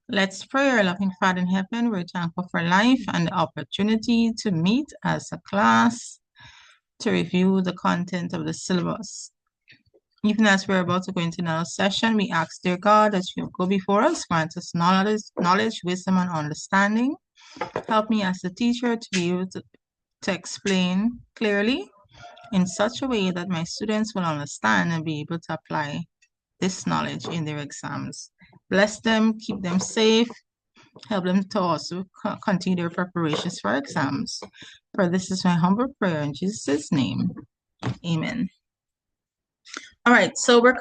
Let's pray. Our loving Father in heaven, we're thankful for life and the opportunity to meet as a class to review the content of the syllabus. Even as we're about to go into another session, we ask, dear God, as you go before us, grant us knowledge, wisdom, and understanding. Help me as a teacher to be able to explain clearly in such a way that my students will understand and be able to apply this knowledge in their exams. Bless them, keep them safe, help them to also continue their preparations for exams. For this is my humble prayer in Jesus' name. Amen. All right, so we're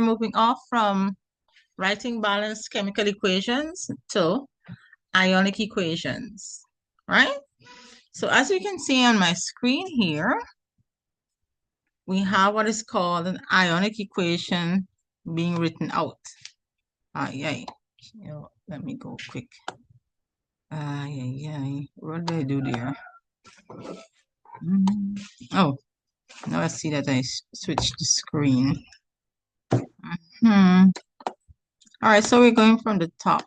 moving off from writing balanced chemical equations to ionic equations, right? So as you can see on my screen here, we have what is called an ionic equation being written out. Let me go quick. What did I do there? Oh, now I see that I switched the screen. All right, so we're going from the top.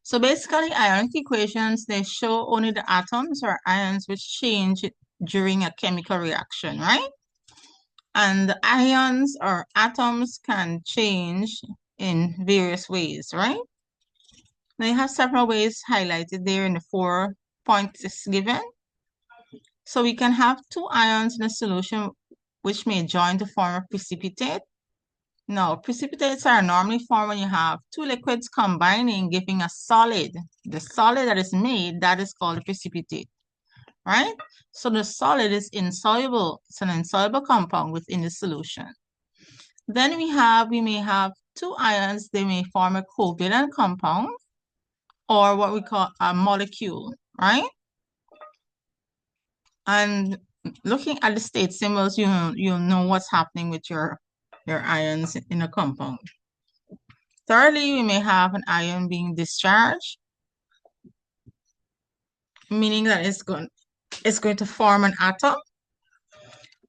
So basically, ionic equations, they show only the atoms or ions which change during a chemical reaction, right? And the ions or atoms can change in various ways, right? They have several ways highlighted there in the 4 points given. So we can have 2 ions in a solution which may join to form a precipitate. Now, precipitates are normally formed when you have 2 liquids combining, giving a solid. The solid that is made, that is called a precipitate, right? So the solid is insoluble. It's an insoluble compound within the solution. Then we may have 2 ions. They may form a covalent compound or what we call a molecule, right? And looking at the state symbols, you'll know what's happening with your ions in a compound. Thirdly, we may have an ion being discharged, meaning that it's going to form an atom.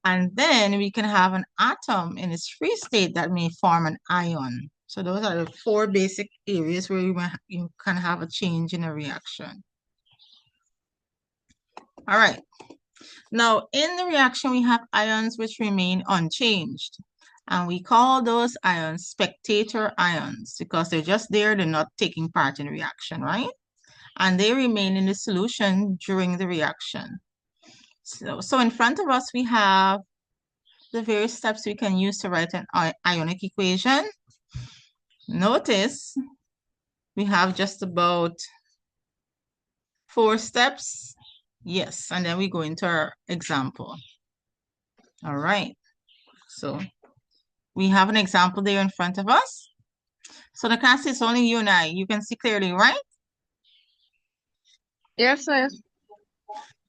And then we can have an atom in its free state that may form an ion. So those are the 4 basic areas where you can have a change in a reaction. All right. Now, in the reaction, we have ions which remain unchanged. And we call those ions spectator ions because they're just there, they're not taking part in the reaction, right? And they remain in the solution during the reaction. So in front of us, we have the various steps we can use to write an ionic equation. Notice we have just about 4 steps. Yes, and then we go into our example. All right, so we have an example there in front of us. So the class is only you and I. You can see clearly, right? Yes, yes.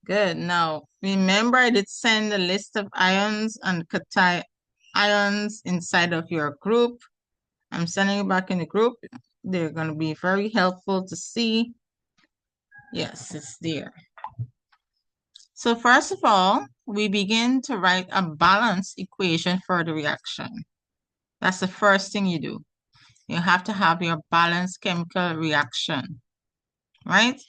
Good. Now, remember I did send a list of ions and cations inside of your group. I'm sending it back in the group. They're going to be very helpful to see. Yes, it's there. So first of all, we begin to write a balanced equation for the reaction. That's the first thing you do. You have to have your balanced chemical reaction, right?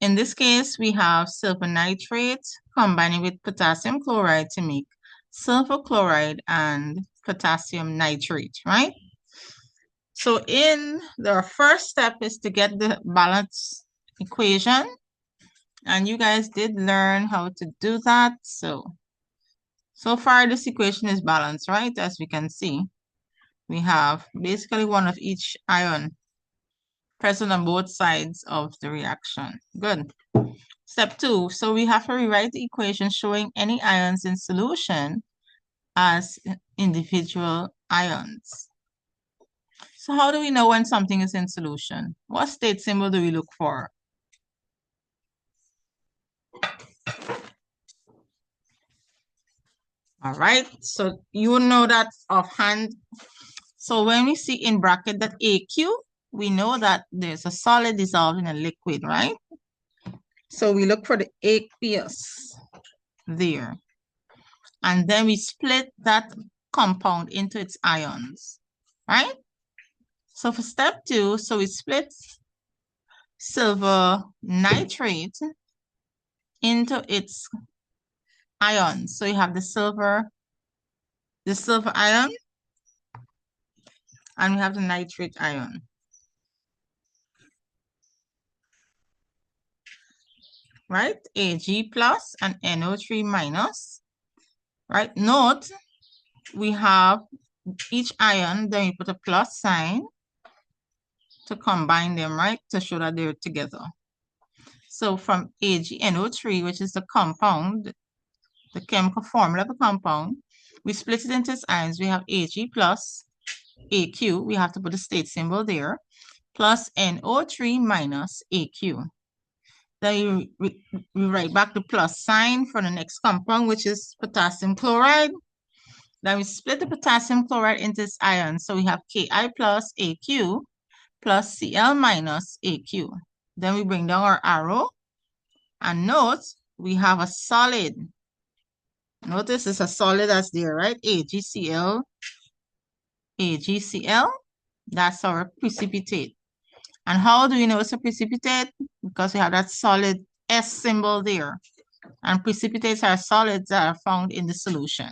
In this case, we have silver nitrate combining with potassium chloride to make silver chloride and potassium nitrate, right? So the first step is to get the balance equation. And you guys did learn how to do that. So far this equation is balanced, right? As we can see, we have basically one of each ion present on both sides of the reaction. Good. Step 2, so we have to rewrite the equation showing any ions in solution as individual ions. So how do we know when something is in solution? What state symbol do we look for? All right, so you know that offhand. So when we see in bracket that AQ, we know that there's a solid dissolved in a liquid, right? So we look for the aqueous there. And then we split that compound into its ions, right? So for step 2, so we split silver nitrate into its ions. So you have the silver ion, and we have the nitrate ion. Right? Ag plus and NO3 minus. Right? Note, we have each ion, then you put a plus sign to combine them, right? To show that they're together. So from AgNO3, which is the compound, the chemical formula of the compound, we split it into its ions. We have Ag plus AQ, we have to put a state symbol there, plus NO3 minus AQ. Then we write back the plus sign for the next compound, which is potassium chloride. Then we split the potassium chloride into its ions. So we have Ki plus AQ plus Cl minus AQ. Then we bring down our arrow. And note, we have a solid. Notice it's a solid that's there, right? AgCl, AgCl. That's our precipitate. And how do we know it's a precipitate? Because we have that solid S symbol there. And precipitates are solids that are found in the solution.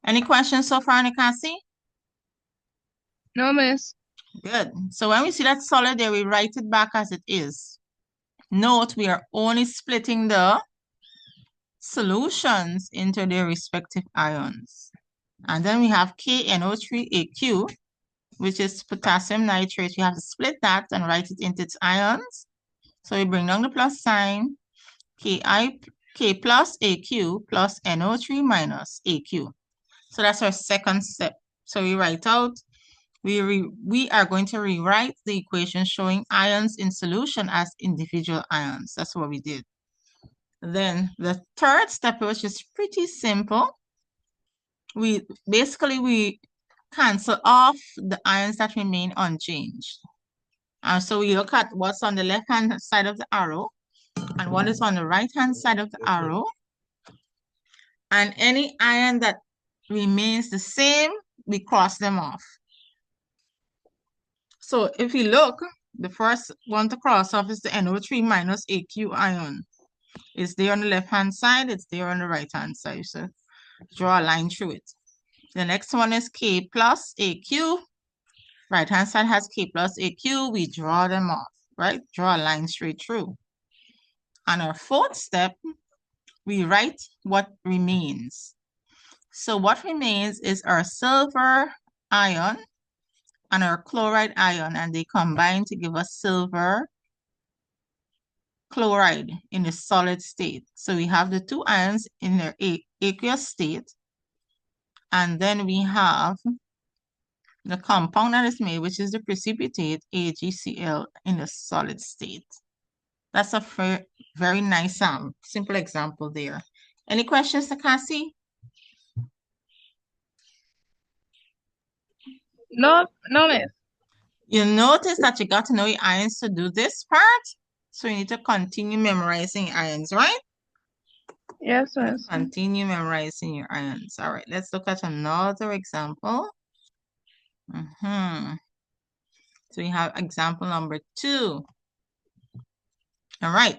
Any questions so far, Nikasi? No, miss. Good. So when we see that solid there, we write it back as it is. Note, we are only splitting the solutions into their respective ions. And then we have KNO3AQ, which is potassium nitrate. We have to split that and write it into its ions. So we bring down the plus sign, K plus AQ plus NO3 minus AQ. So that's our second step. So we write out, we are going to rewrite the equation showing ions in solution as individual ions. That's what we did. Then the third step, which is pretty simple, we cancel off the ions that remain unchanged. And so we look at what's on the left-hand side of the arrow and what is on the right-hand side of the arrow. And any ion that remains the same, we cross them off. So if you look, the first one to cross off is the NO3 minus AQ ion. It's there on the left-hand side, it's there on the right-hand side. So draw a line through it. The next one is K plus AQ. Right-hand side has K plus AQ. We draw them off, right? Draw a line straight through. On our fourth step, we write what remains. So what remains is our silver ion and our chloride ion, and they combine to give us silver chloride in a solid state. So we have the two ions in their aqueous state, and then we have the compound that is made, which is the precipitate AgCl in a solid state. That's a very nice simple example there. Any questions, Takasi? No, miss. You notice that you got to know your ions to do this part, so you need to continue memorizing ions, right? Yes, miss. Continue memorizing your ions. All right, let's look at another example. So we have example number 2. All right.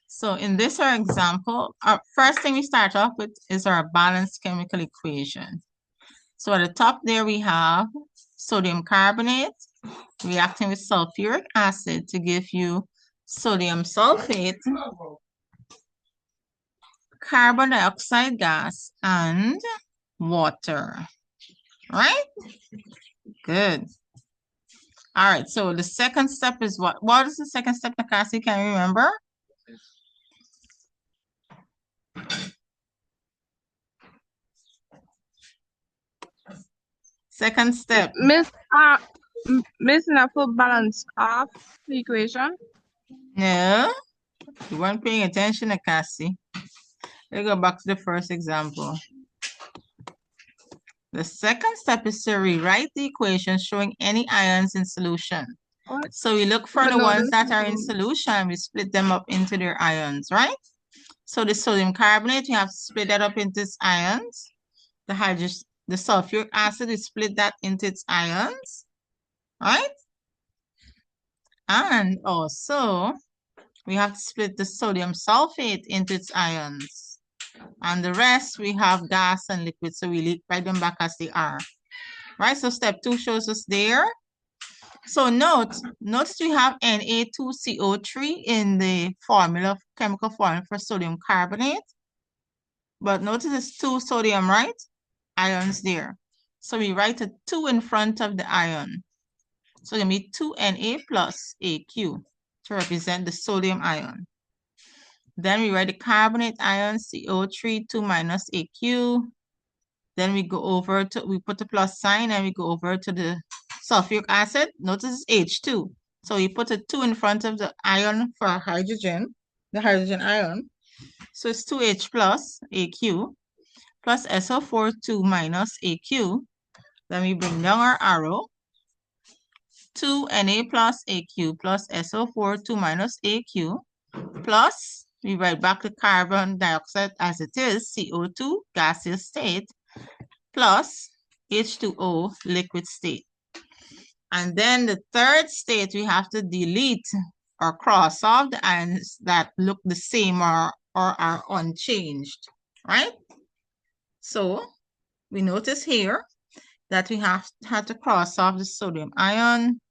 So in this our example, our first thing we start off with is our balanced chemical equation. So at the top there we have sodium carbonate reacting with sulfuric acid to give you sodium sulfate, carbon dioxide gas, and water. Right? Good. All right, so the second step is what? What is the second step, Nakasi? Can you remember? Second step. Miss, not full balance of the equation. No, you weren't paying attention, Nakasi. Let's go back to the first example. The second step is to rewrite the equation showing any ions in solution. What? So we look for the ones that are in solution, we split them up into their ions, right? So the sodium carbonate, you have to split that up into its ions. The the sulfuric acid, we split that into its ions, right? And also, we have to split the sodium sulfate into its ions. And the rest, we have gas and liquid, so we write them back as they are. Right, so step 2 shows us there. So notice we have Na2CO3 in the chemical formula for sodium carbonate. But notice it's 2 sodium, right? Ions there. So we write a 2 in front of the ion. So it's going to be 2Na plus Aq to represent the sodium ion. Then we write the carbonate ion, CO3, 2 minus Aq. Then we go over to, we put the plus sign and we go over to the sulfuric acid. Notice it's H2. So we put a 2 in front of the ion for hydrogen, the hydrogen ion. So it's 2H plus Aq plus SO4, 2 minus Aq. Then we bring down our arrow. 2Na plus Aq plus SO4, 2 minus Aq plus, we write back the carbon dioxide as it is, CO2, gaseous state, plus H2O, liquid state. And then the third state, we have to delete or cross off the ions that look the same or are unchanged, right? So we notice here that we had to cross off the sodium ion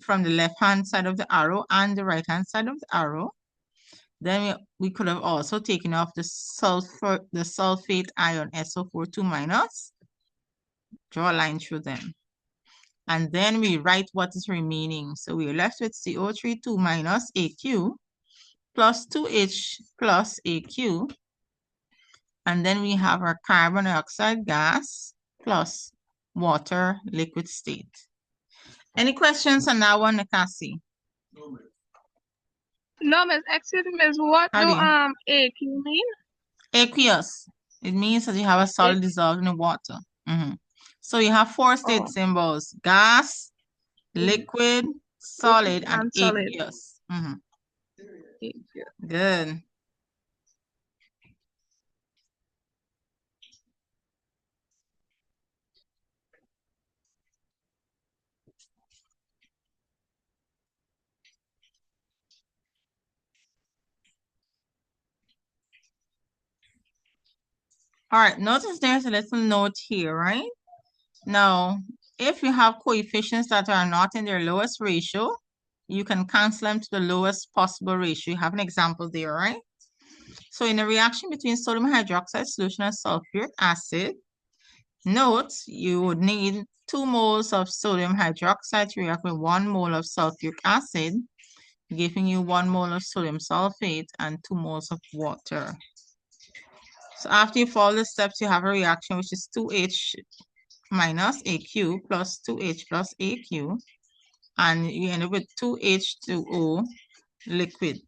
from the left-hand side of the arrow and the right-hand side of the arrow. Then we could have also taken off the sulfate ion SO4, 2 minus, draw a line through them. And then we write what is remaining. So we're left with CO3, 2 minus Aq plus 2H plus Aq. And then we have our carbon dioxide gas plus water liquid state. Any questions on that one, Nikasi? No, Miss, excuse me, Miss, what do AQ mean? Aqueous. It means that you have a solid dissolved in the water. So you have 4 state symbols: gas, liquid, solid, and aqueous. Good. All right, notice there's a little note here, right? Now, if you have coefficients that are not in their lowest ratio, you can cancel them to the lowest possible ratio. You have an example there, right? So in a reaction between sodium hydroxide solution and sulfuric acid, note you would need 2 moles of sodium hydroxide to react with 1 mole of sulfuric acid, giving you 1 mole of sodium sulfate and 2 moles of water. So after you follow the steps, you have a reaction which is 2H minus Aq plus 2H plus Aq, and you end up with 2H2O liquid.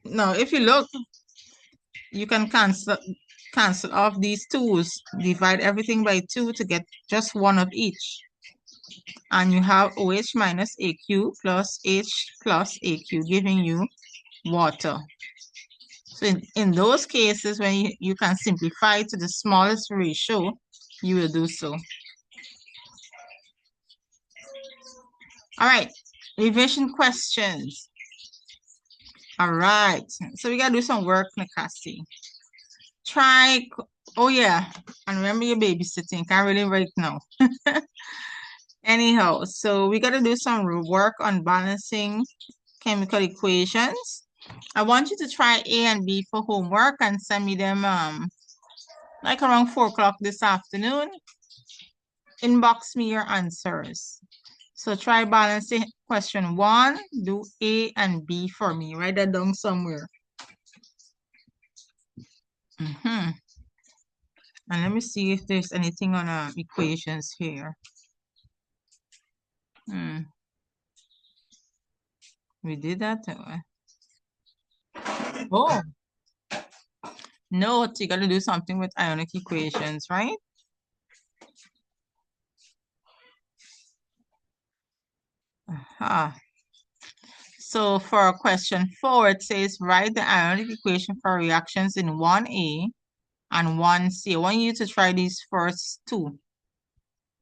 Now, if you look, you can cancel off these 2's, divide everything by 2 to get just 1 of each. And you have OH minus Aq plus H plus Aq, giving you water. So in those cases, when you can simplify to the smallest ratio, you will do so. All right, revision questions. All right, so we gotta do some work, Nikasi. Try, oh yeah, and remember your babysitting, can't really right now. Anyhow, so we gotta do some work on balancing chemical equations. I want you to try A and B for homework and send me them like around 4 o'clock this afternoon. Inbox me your answers. So try balancing question 1, do A and B for me. Write that down somewhere. And let me see if there's anything on equations here. We did that. Oh, no, you gotta do something with ionic equations, right? So for question 4, it says write the ionic equation for reactions in 1A and 1C. I want you to try these first two.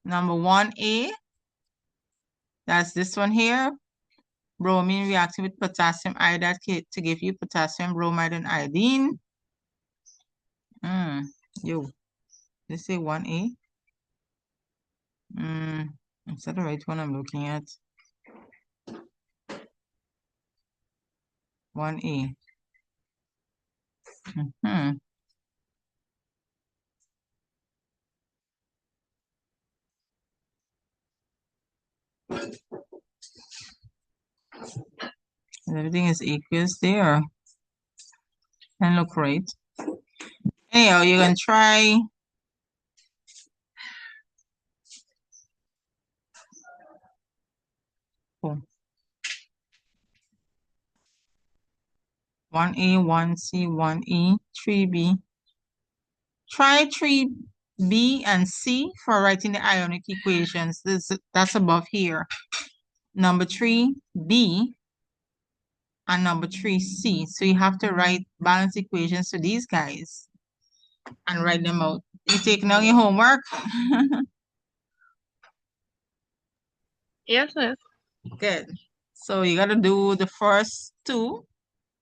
Number 1A, that's this one here. Bromine reacting with potassium iodide to give you potassium bromide and iodine. Let's say 1A. Is that the right one I'm looking at? 1A. Everything is aqueous there. And look right. Anyhow, you can try 1A, 1C, 1E, 3B. Try 3B and C for writing the ionic equations. That's above here. Number 3B and number 3C. So you have to write balance equations to these guys and write them out. You taking out your homework? Yes, miss. Good. So you got to do the first two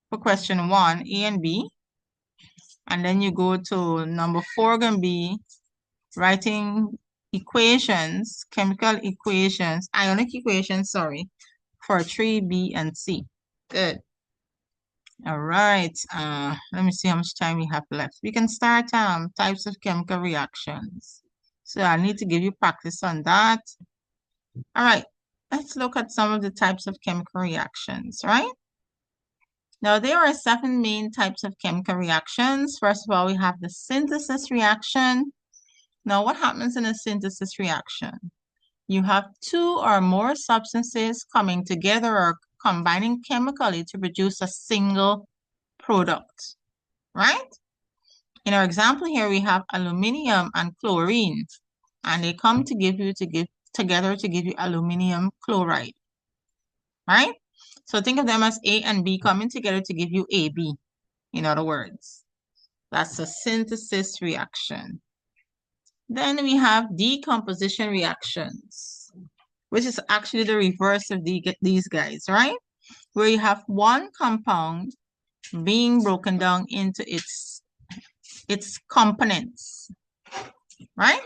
for question 1, A and B. And then you go to number 4 gonna be writing equations, chemical equations, ionic equations, sorry, for 3B and C. Good. All right. Let me see how much time we have left. We can start types of chemical reactions. So I need to give you practice on that. All right. Let's look at some of the types of chemical reactions, right? Now, there are 7 main types of chemical reactions. First of all, we have the synthesis reaction. Now, what happens in a synthesis reaction? You have 2 or more substances coming together or combining chemically to produce a single product, right? In our example here, we have aluminum and chlorine, and they come to give together to give you aluminum chloride, right? So think of them as A and B coming together to give you AB, in other words. That's a synthesis reaction. Then we have decomposition reactions, which is actually the reverse of these guys, right? Where you have one compound being broken down into its components, right?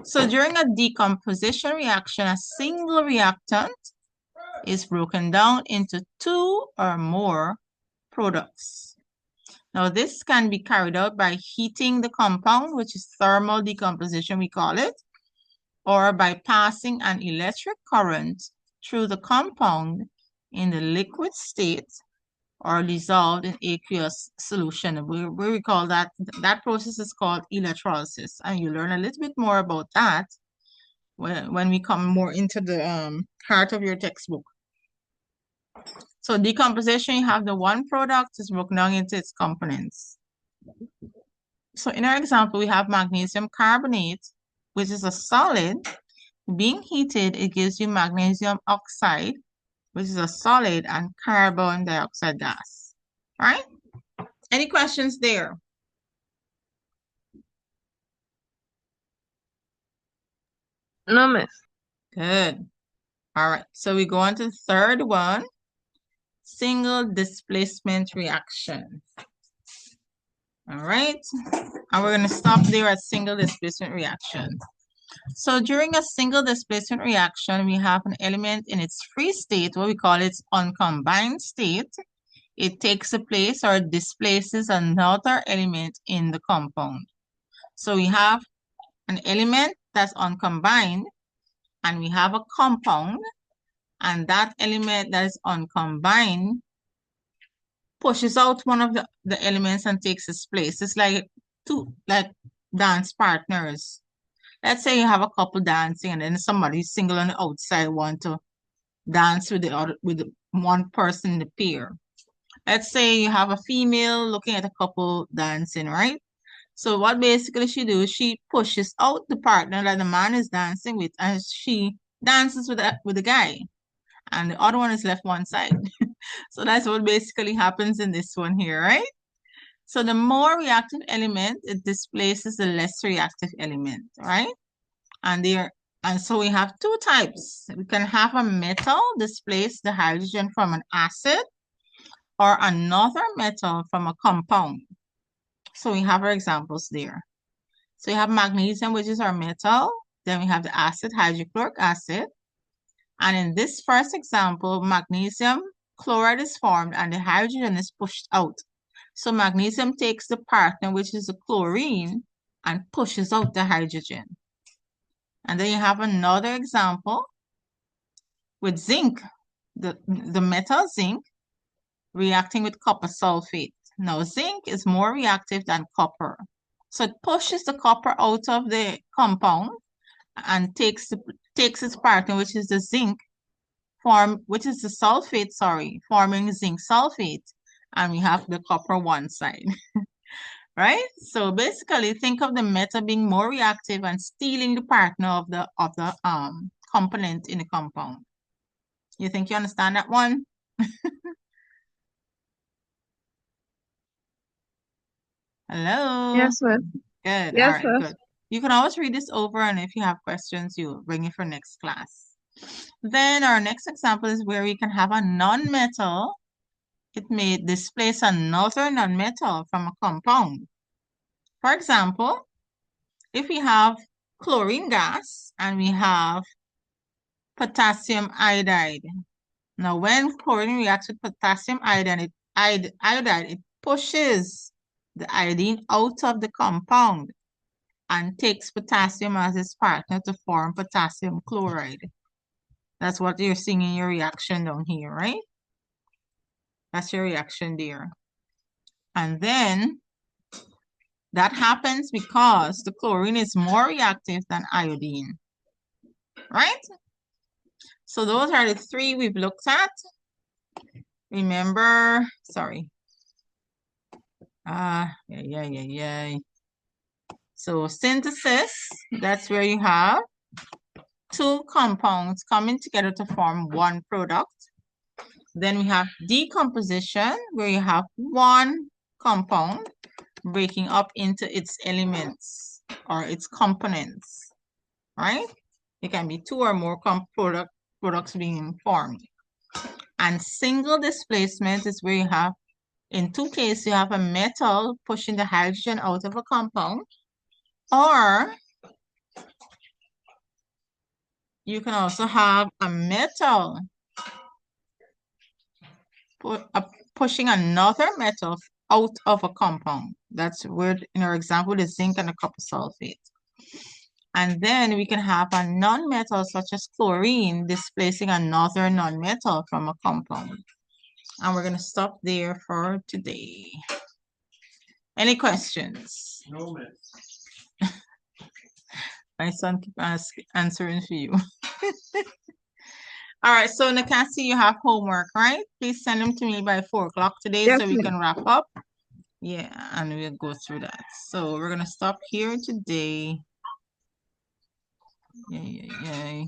So during a decomposition reaction, a single reactant is broken down into 2 or more products. Now, this can be carried out by heating the compound, which is thermal decomposition, we call it, or by passing an electric current through the compound in the liquid state or dissolved in aqueous solution. We call that process is called electrolysis, and you learn a little bit more about that when we come more into the heart of your textbook. So decomposition, you have the one product is broken down into its components. So in our example, we have magnesium carbonate, which is a solid. Being heated, it gives you magnesium oxide, which is a solid, and carbon dioxide gas, right? Any questions there? No, miss. Good. All right, so we go on to the third one, single displacement reaction. All right, and we're going to stop there at single displacement reaction. So during a single displacement reaction, we have an element in its free state, what we call its uncombined state. It takes a place or displaces another element in the compound. So we have an element that's uncombined, and we have a compound, and that element that is uncombined pushes out one of the elements and takes its place. It's like two dance partners. Let's say you have a couple dancing, and then somebody single on the outside want to dance with the one person in the pair. Let's say you have a female looking at a couple dancing, right? So what basically she does, she pushes out the partner that the man is dancing with, and she dances with the guy, and the other one is left one side. So that's what basically happens in this one here, right? So the more reactive element, it displaces the less reactive element, right? And so we have two types. We can have a metal displace the hydrogen from an acid or another metal from a compound. So we have our examples there. So we have magnesium, which is our metal. Then we have the acid, hydrochloric acid. And in this first example, magnesium chloride is formed and the hydrogen is pushed out. So magnesium takes the partner, which is the chlorine, and pushes out the hydrogen. And then you have another example with zinc, the metal zinc reacting with copper sulfate. Now, zinc is more reactive than copper. So it pushes the copper out of the compound and takes its partner, which is the zinc, which is the sulfate, forming zinc sulfate. And we have the copper one side. Right? So basically, think of the metal being more reactive and stealing the partner of the component in the compound. You think you understand that one? Hello? Yes, miss. Good. All Yes, right, miss. good. You can always read this over, and if you have questions, you bring it for next class. Then our next example is where we can have a non-metal. It may displace another non-metal from a compound. For example, if we have chlorine gas and we have potassium iodide. Now, when chlorine reacts with potassium iodide, it pushes the iodine out of the compound and takes potassium as its partner to form potassium chloride. That's what you're seeing in your reaction down here, right? That's your reaction there. And then that happens because the chlorine is more reactive than iodine, right? So those are the three we've looked at. Remember, sorry. Yeah. So synthesis, that's where you have two compounds coming together to form one product. Then we have decomposition, where you have one compound breaking up into its elements or its components, right? It can be two or more products being formed. And single displacement is where you have, in two cases, you have a metal pushing the hydrogen out of a compound, or you can also have a metal pushing another metal out of a compound. That's where, in our example, the zinc and the copper sulfate. And then we can have a non-metal such as chlorine displacing another non-metal from a compound. And we're going to stop there for today. Any questions? No, miss. My son keep answering for you. All right, so Nakasi, you have homework, right? Please send them to me by 4 o'clock today Yes, so we miss. can wrap up. Yeah, and we'll go through that. So we're gonna stop here today. Yay.